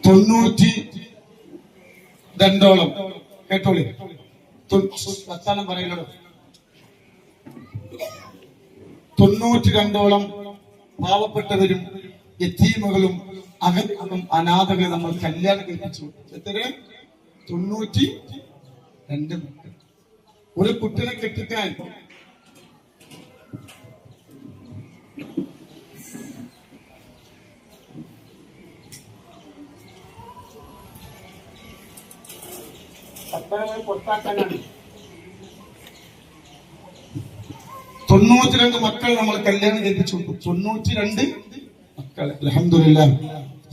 92 കേട്ടോളി, വർത്താനം പറയലോ. 92 പാവപ്പെട്ടവരും യതീമുകളും അകന്നും അനാഥകളും നമ്മൾ കല്യാണം കഴിപ്പിച്ചു. എത്ര? 92 മക്കൾ. ഒരു കുട്ടിനെ കെട്ടിക്കാൻ പുറത്താക്കാനാണ്. 92 മക്കൾ നമ്മൾ കല്യാണം കഴിപ്പിച്ചു. 92 മക്കൾ. അൽഹംദുലില്ലാഹ്,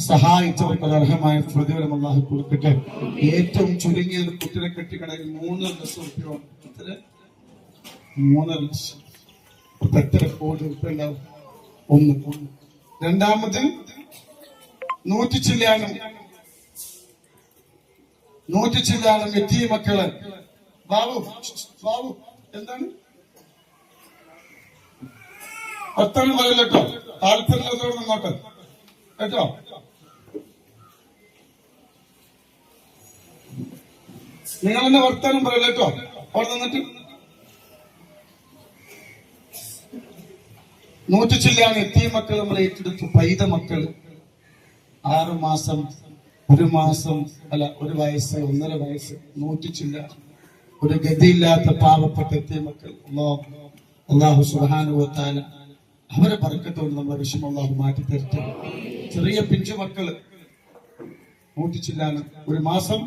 സഹായിച്ചവർക്ക് അർഹമായ പ്രതിഫലം അല്ലാഹു കൊടുക്കട്ടെ. ഏറ്റവും ചുരുങ്ങിയ ഒരു കുട്ടിനെ കെട്ടിക്കണമെങ്കിൽ 3 ലക്ഷം രൂപ. എത്ര? 3 ലക്ഷം. എത്ര കോടി രൂപ ഉണ്ടാവും? ഒന്ന്. രണ്ടാമത് 100 ചില്ലാനം എത്തിയ മക്കള്. ബാബു എന്താണ് വർത്തമാനം പറയല്ലോ, താല്പര്യത്തോടെ നിന്നോട്ടെ കേട്ടോ. നിങ്ങൾ തന്നെ വർത്തമാനം പറയല്ലോ അവിടെ നിന്നിട്ട്. 100 ചില്ലാണ് എത്തിയ മക്കൾ നമ്മൾ ഏറ്റെടുത്തു. പൈത മക്കൾ 6 മാസം, 1 മാസം, അല്ല 1 വയസ്സ്, 1.5 വയസ്സ്, 100 ചില്ല. ഒരു ഗതിയില്ലാത്ത പാവപ്പെട്ട എത്തിയ മക്കൾ. അല്ലാഹു സുബ്ഹാനഹു വ തആല അവരെ ബർക്കത്തോട് നമ്മളെ വിഷമം അല്ലാഹു മാറ്റി തരട്ടെ. ചെറിയ പിഞ്ചു മക്കള് 100 ചില്ലാണ്. 1 മാസം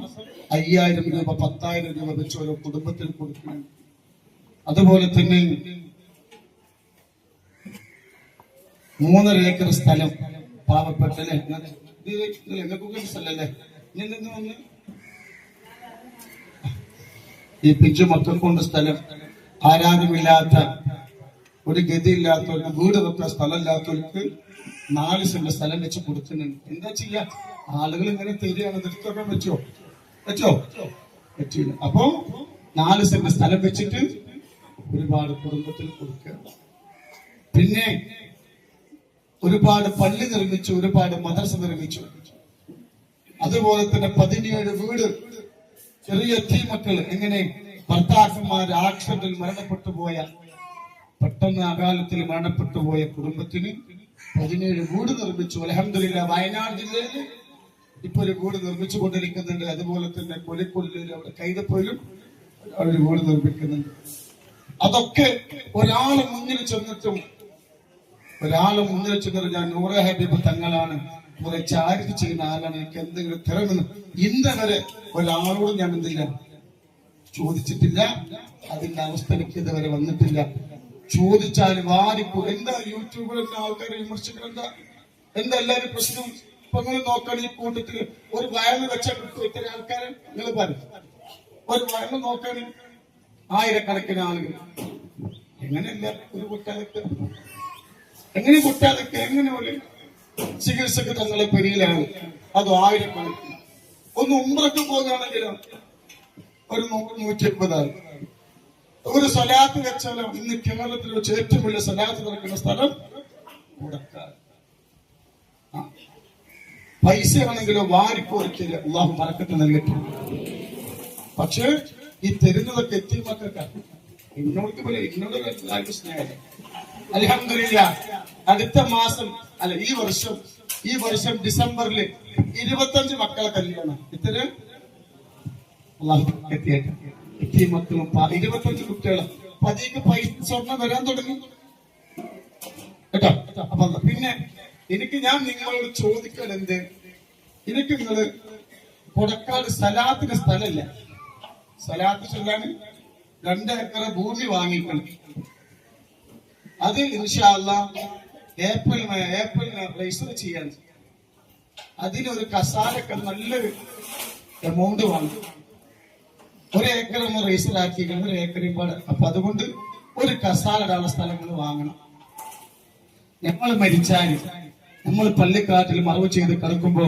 5000 രൂപ, 10,000 രൂപ വെച്ച് ഓരോ കുടുംബത്തിന് കൊടുക്കണം. അതുപോലെ തന്നെ 3.5 ഏക്കർ സ്ഥലം പാവപ്പെട്ടല്ലേ. സ്ഥലല്ലേ ഈ പിഞ്ചു മക്കൾ കൊണ്ട് സ്ഥലം. ആരാരുമില്ലാത്ത, ഒരു ഗതിയില്ലാത്തവർക്ക്, വീട് വെക്കാൻ സ്ഥലമില്ലാത്തവർക്ക് 4 സെന്റ് സ്ഥലം വെച്ച് കൊടുക്കുന്നുണ്ട്. എന്താ ചെയ്യാ? ആളുകൾ ഇങ്ങനെ തരികയാണ്. നിർത്തുക പറ്റോ? പറ്റില്ല. അപ്പോ 4 സെന്റ് സ്ഥലം വെച്ചിട്ട് ഒരുപാട് കുടുംബത്തിൽ കൊടുക്കുക. പിന്നെ ഒരുപാട് പള്ളി നിർമ്മിച്ചു, ഒരുപാട് മദ്രസ നിർമ്മിച്ചു. അതുപോലെ തന്നെ 17 വീട്. ചെറിയ മക്കൾ എങ്ങനെ ഭർത്താക്കന്മാർ ആക്സിഡന്റിൽ മരണപ്പെട്ടു പോയ, പെട്ടെന്ന് അകാലത്തിൽ മരണപ്പെട്ടു പോയ കുടുംബത്തിന് 17 വീട് നിർമ്മിച്ചു. അൽഹംദുലില്ലാഹ്, വയനാട് ജില്ലയിൽ ഇപ്പൊ ഒരു വീട് നിർമ്മിച്ചു കൊണ്ടിരിക്കുന്നുണ്ട്. അതുപോലെ തന്നെ കൊലിക്കൊല്ലിൽ, അവിടെ കൈതപ്പോയിലും ഒരു വീട് നിർമ്മിക്കുന്നുണ്ട്. അതൊക്കെ ഒരാള് മുന്നിൽ ചെന്നിട്ട് ഞാൻ നൂറെ ഹബീബ് തങ്ങളാണ്, കുറെ ചാരിറ്റി ചെയ്യുന്ന ആളാണ്, എനിക്ക് എന്തെങ്കിലും തരണമെന്ന് ഇന്ന് വരെ ഒരാളോട് ഞാൻ എന്തില്ല ചോദിച്ചിട്ടില്ല. അതിന്റെ അവസ്ഥ എനിക്ക് ഇതുവരെ വന്നിട്ടില്ല. ചോദിച്ചാൽ വാരിപ്പോ എന്താ യൂട്യൂബിൽ ആൾക്കാരെ വിമർശിക്കണം? എന്താ എല്ലാവരും പ്രശ്നം? ഇപ്പൊ നിങ്ങൾ നോക്കണം, ഈ കൂട്ടത്തില് ഒരു വയറ് വെച്ചാൽ കിട്ടും ഇത്തരം ആൾക്കാരെ. നിങ്ങൾ പറയും, ഒരു വയറ് നോക്കാൻ 1000കണക്കിന് ആളുകൾ. എങ്ങനെയല്ല ഒരു കുട്ടാലൊക്കെ, എങ്ങനെ കുട്ടാലൊക്കെ, എങ്ങനെ ഒരു ചികിത്സക്ക് തങ്ങളെ പെരിയിലാണ്. അത് 1000കണക്കിന്. ഒന്ന് ഉംറക്ക് പോകുകയാണെങ്കിലും ഒരു 100-150 ഒരു സലാത്ത് വെച്ചാലോ. ഇന്ന് കേരളത്തിൽ വെച്ച് ഏറ്റവും വലിയ സലാത്ത് നടക്കുന്ന സ്ഥലം കൂടക്കാട്. പൈസ ആണെങ്കിലോ വാരിക്കോരിക്കില്ല, അല്ലാഹു ബർക്കത്ത് നൽകട്ടെ. പക്ഷേ ഈ തരുന്നതൊക്കെ എത്തിയ മക്കൾക്കാണ്. എന്നോട് പോലെ എന്നോട് സ്നേഹം. അൽഹംദുലില്ലാഹ്, അടുത്ത മാസം, അല്ല ഈ വർഷം ഡിസംബറിൽ 25 മക്കളെ കല്യാണം. ഇത്തരം എത്തിയ മക്കളും 25 കുട്ടികളും. പതിക്ക് പൈസ സ്വർണ്ണം വരാൻ തുടങ്ങി കേട്ടോ. അപ്പൊ പിന്നെ ഞാൻ നിങ്ങളോട് ചോദിക്കാൻ എന്ത്, എനിക്ക് നിങ്ങള് കൊടക്കാട് സലാത്തിന് സ്ഥലമില്ല. സലാത്ത് ചൊല്ലാൻ 2 ഏക്കർ ഭൂമി വാങ്ങിക്കണം. അത് ഇൻഷാ അല്ലാഹ് ഏപ്രിലിന് രജിസ്റ്റർ ചെയ്യാൻ. അതിനൊരു കസാലൊക്കെ നല്ലൊരു എമൗണ്ട് വാങ്ങും. 1 ഏക്കർ ഒന്ന് രജിസ്റ്റർ ആക്കി 1 ഏക്കർ പാട്. അപ്പൊ അതുകൊണ്ട് ഒരു കസാലടാനുള്ള സ്ഥലങ്ങൾ വാങ്ങണം. നമ്മൾ മരിച്ചാൽ, നമ്മൾ പള്ളിക്കാട്ടിൽ മറവ് ചെയ്ത് കിടക്കുമ്പോ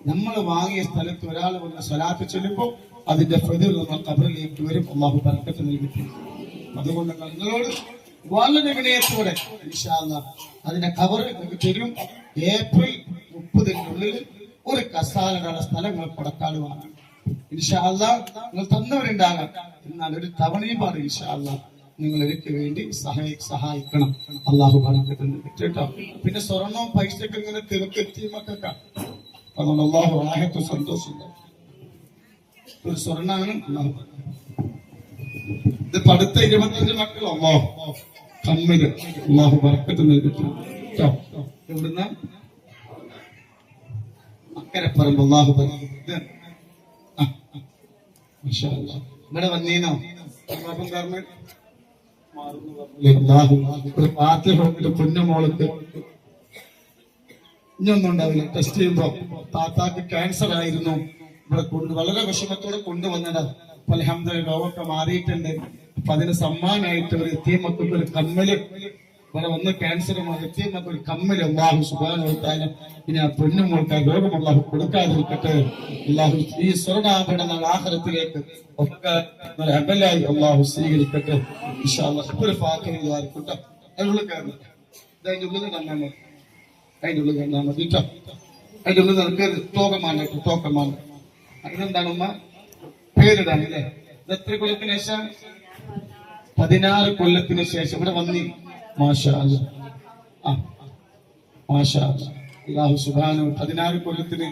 നമ്മൾ വാങ്ങിയ സ്ഥലത്ത് ഒരാൾ വന്ന് സ്വലാത്ത് ചൊല്ലുമ്പോ അതിന്റെ പ്രതിഫലം നമ്മൾ ഖബറിലേക്ക് വരും. അല്ലാഹു ബർക്കത്ത് നൽകട്ടെ. അതുകൊണ്ട് നിങ്ങളോട് വളരെ വിനയത്തോടെ ഇൻഷാ അല്ലാഹ് അതിന്റെ ഖബർ നിങ്ങൾക്ക് തരും. ഏപ്രിൽ 30-നുള്ളിൽ ഒരു കസാലയുടെ സ്ഥലങ്ങൾ കൊടക്കാട് വാങ്ങാം. ഇൻഷാ അല്ലാ നിങ്ങൾ തന്നവരുണ്ടാകാം, എന്നാൽ ഒരു തവണയും പാടും ഇൻഷാ അല്ലാ നിങ്ങൾ എനിക്ക് വേണ്ടി സഹായിക്കണം. അള്ളാഹു പറഞ്ഞിട്ടുണ്ട് കേട്ടോ. പിന്നെ സ്വർണവും പൈസയൊക്കെ ഇങ്ങനെ തിരക്കെത്തിയുമൊക്കെ അതുകൊണ്ട് അള്ളാഹു ആഹത്ത് സന്തോഷം. ഒരു സ്വർണ്ണാണ് അള്ളാഹു. ഇത് പടുത്ത 25 മക്കൾ അള്ളാഹു കമ്മില് അള്ളാഹു ബർക്കത്ത് നൽകിയിട്ടുണ്ട് കേട്ടോ. എവിടുന്ന അക്കരപ്പറമ്പ് അള്ളാഹു ഇവിടെ വന്നീനോ കാരണം ഒരു പാത്രം പൊന്നുമോളത്ത് ഇനിയൊന്നും ഉണ്ടാവില്ല. ടെസ്റ്റ് ചെയ്യുമ്പോ താത്താക്ക് ക്യാൻസർ ആയിരുന്നു, ഇവിടെ വളരെ വിഷമത്തോടെ കൊണ്ടുവന്നത്. അൽഹംദുലില്ലാഹ് രോഗമൊക്കെ മാറിയിട്ടുണ്ട്. അപ്പൊ അതിന് സമ്മാനമായിട്ട് ഒരു എത്തിയമക്കൾക്ക് ഒരു കമ്മല് ഇവിടെ വന്ന് ക്യാൻസർ എത്തിയമക്ക് ഒരു കമ്മല് അല്ലാഹു സുബ്ഹാനഹു വ തആല ഇനി ആ പൊന്നുമോൾക്ക് ആ രോഗം അല്ലാഹു കൊടുക്കാതിരിക്കട്ടെ. അല്ലാഹു ഈ സ്വർണ്ണാഭരണ ആഖിറത്തിലേക്ക് ഒക്കെ അമലായി അല്ലാഹു സ്വീകരിക്കട്ടെ ഇൻഷാ അല്ലാഹ്. ഒരു ഫാത്തിഹ ആയിരിക്കട്ടെ. അതിനുള്ളിൽ കയറണം, അതിന്റെ ഉള്ളിൽ കണ്ടാൽ മതി, അതിന്റെ ഉള്ളിൽ കണ്ടാൽ മതി കേട്ടോ. അതിന്റെ ഉള്ളിൽ നമുക്ക് തോക്കമാണ്. ഇതെന്താണ് ഉമ്മ പേരിടാൻ അല്ലേ? ഇത് എത്ര കൊല്ലത്തിന് ശേഷം? 16 കൊല്ലത്തിന് ശേഷം ഇവിടെ വന്നി. മാഷാ അല്ലാഹ്, മാഷാ അല്ലാഹ്. അല്ലാഹു സുബ്ഹാനഹു 16 കൊല്ലത്തിന്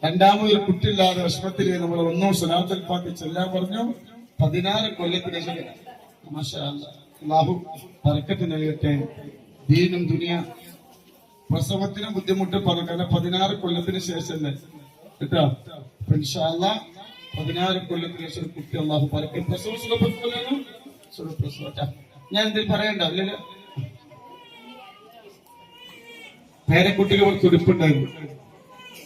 രണ്ടാമതൊരു കുട്ടിയില്ലാതെ വിഷമത്തില് നമ്മൾ ഒന്നോ സ്വലാത്തുൽ ഫാത്തിഹ ചെല്ലാൻ പറഞ്ഞു. 16 കൊല്ലത്തിന് ശേഷം മാഷാ അല്ലാഹ്. അല്ലാഹു ബർക്കത്ത് നൽകട്ടെ. ദീനും ദുനിയ പ്രസവത്തിന് ബുദ്ധിമുട്ട് പറഞ്ഞു. കാരണം 16 കൊല്ലത്തിന് ശേഷമല്ലേ കേട്ടോ. ഇൻഷാ അല്ലാഹ് 16 കൊല്ലത്തിന് ശേഷം കുട്ടി അല്ലാഹു ബർക്കത്ത്. പ്രസവ സുഖപ്രസവ ഞാൻ എന്തെങ്കിലും പറയണ്ട ഇല്ലല്ലോ. പേരക്കുട്ടികൾ തുടിപ്പുണ്ടായിരുന്നു,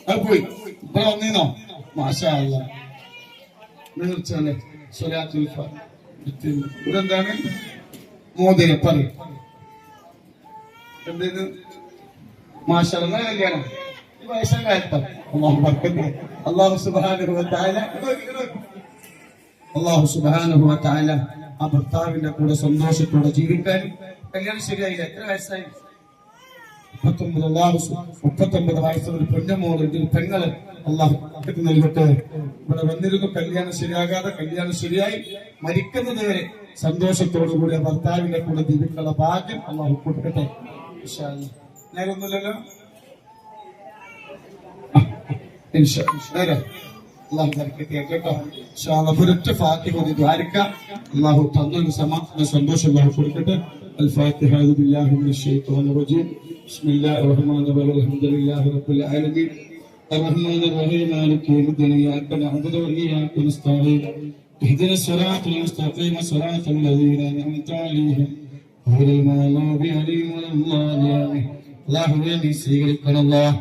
അത് പോയി. ഇവിടെ വന്നീനോ? മാഷാ അല്ലാഹ്. നിർച്ചല്ലേ സ്വലാത്തുൽ ഫാത്തിഹ. ഇതെന്താണ്? മോദിനെ പറയും എന്തേന്ന്? മാഷാ അല്ലാഹ്. കല്യാണം ഈ വയസ്സാം കാലത്താണ്. അല്ലാഹു ബർക്കത്ത്. അല്ലാഹു സുബ്ഹാനഹു വ തആല ആ ഭർത്താവിന്റെ കൂടെ സന്തോഷത്തോടെ ജീവിക്കാൻ. കല്യാണം ശരിയായില്ല. എത്ര വയസ്സായി? 39 വയസ്സുള്ള ഒരു പൊന്നമോൾ, ഒരു പെങ്ങള് അല്ലാഹു ബർക്കത്ത് നൽകട്ടെ. ഇവിടെ വന്നിരുന്നു, കല്യാണം ശരിയാകാതെ കല്യാണം ശരിയായി മരിക്കുന്നത് വരെ സന്തോഷത്തോടുകൂടി ഭർത്താവിന്റെ കൂടെ ജീവിക്കാനുള്ള ഭാഗ്യം അല്ലാഹു കൊടുക്കട്ടെ ഇൻഷാ അല്ലാഹ്. നേരൊന്നുമില്ലല്ലോ. അള്ളാഹു ബർക്കത്ത് കേട്ടോ. ഒരൊറ്റ ഫാത്തിഹ ഓതി ദ്വാരിക്കാം. അള്ളാഹു തന്നൊരു സമാധാന സന്തോഷം അള്ളാഹു കൊടുക്കട്ടെ. الفاتحة أعوذ بالله من الشيطان الرجيم بسم الله الرحمن الرحيم الحمد لله رب العالمين الرحمن الرحيم مالك يوم الدين إياك نعبد وإياك نستعين اهدنا الصراط المستقيم صراط الذين أنعمت عليهم غير المغضوب عليهم ولا الضالين. അല്ലാഹുവേ നീ സ്വീകരിക്കണം അല്ലാഹ്.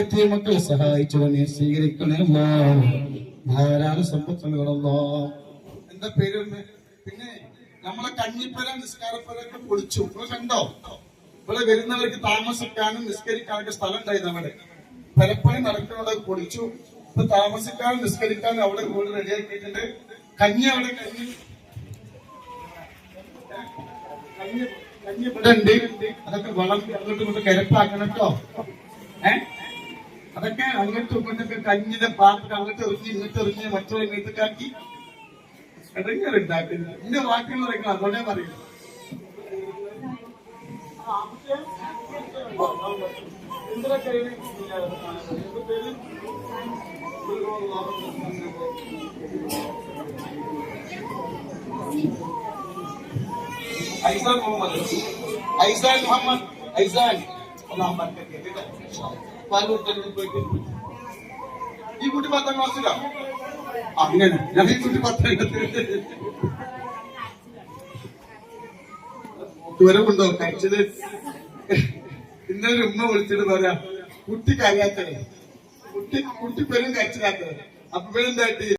എത്തിയ മക്കളെ സഹായിച്ചവ നീ സ്വീകരിക്കണേ അല്ലാഹ്. ധാരാളം സമ്പത്ത് നൽകണം അല്ലാഹ്. എന്താ പേര്? പിന്നെ നമ്മളെ കഞ്ഞിപ്പര നിസ്കാരപ്പരൊക്കെ പൊളിച്ചു. നിങ്ങൾ കണ്ടോ? ഇവിടെ വരുന്നവർക്ക് താമസിക്കാനും നിസ്കരിക്കാനൊക്കെ സ്ഥലം ഉണ്ടായിരുന്നു. അവിടെ പലപ്പണി നടക്കുന്നത് പൊളിച്ചു. ഇപ്പൊ താമസിക്കാനും നിസ്കരിക്കാനും അവിടെ വീട് റെഡിയാക്കിയിട്ടുണ്ട്. കഞ്ഞി അവിടെ കഞ്ഞി ഇവിടെ ഉണ്ട്. അതൊക്കെ വളർത്തി അങ്ങോട്ടും ഇങ്ങോട്ട് കിടപ്പാക്കണം കേട്ടോ. അതൊക്കെ അങ്ങോട്ടും ഇങ്ങോട്ടൊക്കെ കഞ്ഞിന്റെ പാത്രം അങ്ങോട്ട് എറിഞ്ഞ് ഇങ്ങോട്ട് എറിഞ്ഞ് മറ്റുള്ള ഇങ്ങോട്ടേക്കാക്കി ഇടങ്ങറുണ്ടാക്കുന്നത്. എന്റെ വാക്കുകൾ പറയുന്നത് അതോടെ പറയുന്നു. ഐസാൻ മുഹമ്മദ് അല്ലാഹു ബർക്കത്ത് കേട്ടോ. ഈ കുട്ടി 10ാം ക്ലാസ്സിലാ. അങ്ങനെ ഞാൻ ഈ കുട്ടി 10ാം ദൂരമുണ്ടോ കഴിച്ചത്? ഇന്നൊരു ഉമ്മ വിളിച്ചിട്ട് പറയാ കുട്ടി കഴിയാത്തത്, കുട്ടി പെരും കഴിച്ചിലാത്തത്. അപ്പൊ എന്തായിട്ട്